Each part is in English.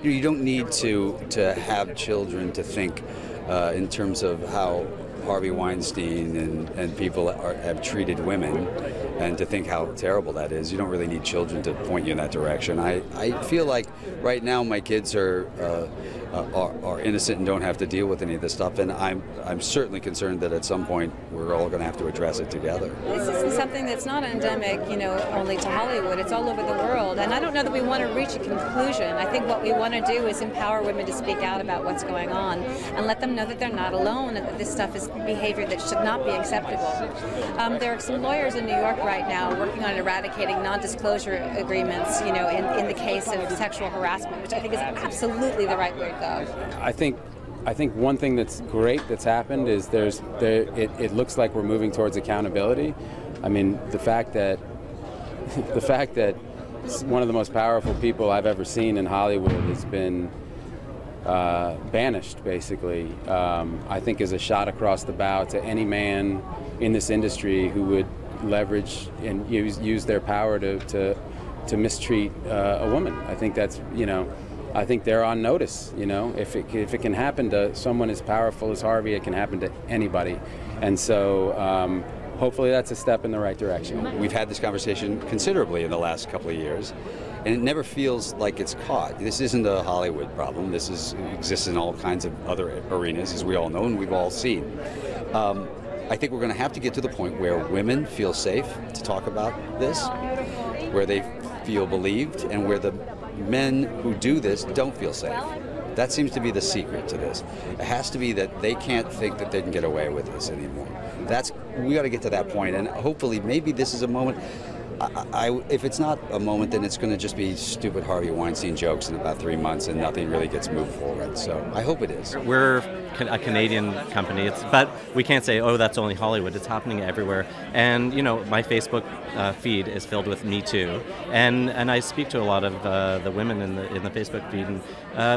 You don't need to have children to think in terms of how Harvey Weinstein and people have treated women, and to think how terrible that is. You don't really need children to point you in that direction. I feel like right now my kids are innocent and don't have to deal with any of this stuff, and I'm certainly concerned that at some point we're all going to have to address it together. This isn't something that's not endemic, only to Hollywood. It's all over the world, and I don't know that we want to reach a conclusion. I think what we want to do is empower women to speak out about what's going on and let them know that they're not alone and that this stuff is behavior that should not be acceptable. There are some lawyers in New York right now working on eradicating non-disclosure agreements, in the case of sexual harassment, which I think is absolutely the right way to go. I think one thing that's great that's happened is it looks like we're moving towards accountability. I mean, the fact that one of the most powerful people I've ever seen in Hollywood has been banished, basically, I think is a shot across the bow to any man in this industry who would leverage and use their power to mistreat a woman. I think that's, I think they're on notice. If it can happen to someone as powerful as Harvey, it can happen to anybody. And so hopefully that's a step in the right direction. We've had this conversation considerably in the last couple of years, and it never feels like it's caught. This isn't a Hollywood problem. This exists in all kinds of other arenas, as we all know and we've all seen. I think we're going to have to get to the point where women feel safe to talk about this, where they feel believed, and where the men who do this don't feel safe. That seems to be the secret to this. It has to be that they can't think that they can get away with this anymore. We got to get to that point, and hopefully maybe this is a moment. If it's not a moment, then it's going to just be stupid Harvey Weinstein jokes in about 3 months and nothing really gets moved forward. So I hope it is. We're a Canadian company, but we can't say, oh, that's only Hollywood. It's happening everywhere. And, my Facebook feed is filled with Me Too. And I speak to a lot of the women in the Facebook feed, and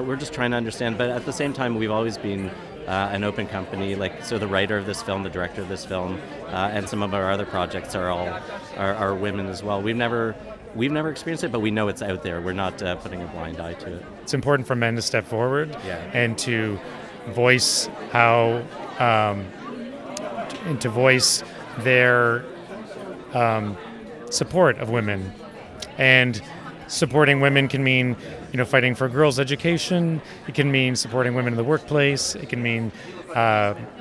we're just trying to understand. But at the same time, we've always been an open company. So the writer of this film, the director of this film, and some of our other projects are women as well. We've never experienced it, but we know it's out there. We're not putting a blind eye to it. It's important for men to step forward and to voice their support of women. And supporting women can mean, fighting for girls' education. It can mean supporting women in the workplace. It can mean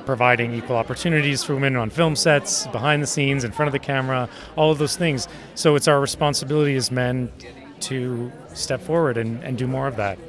providing equal opportunities for women on film sets, behind the scenes, in front of the camera, all of those things. So it's our responsibility as men to step forward and do more of that.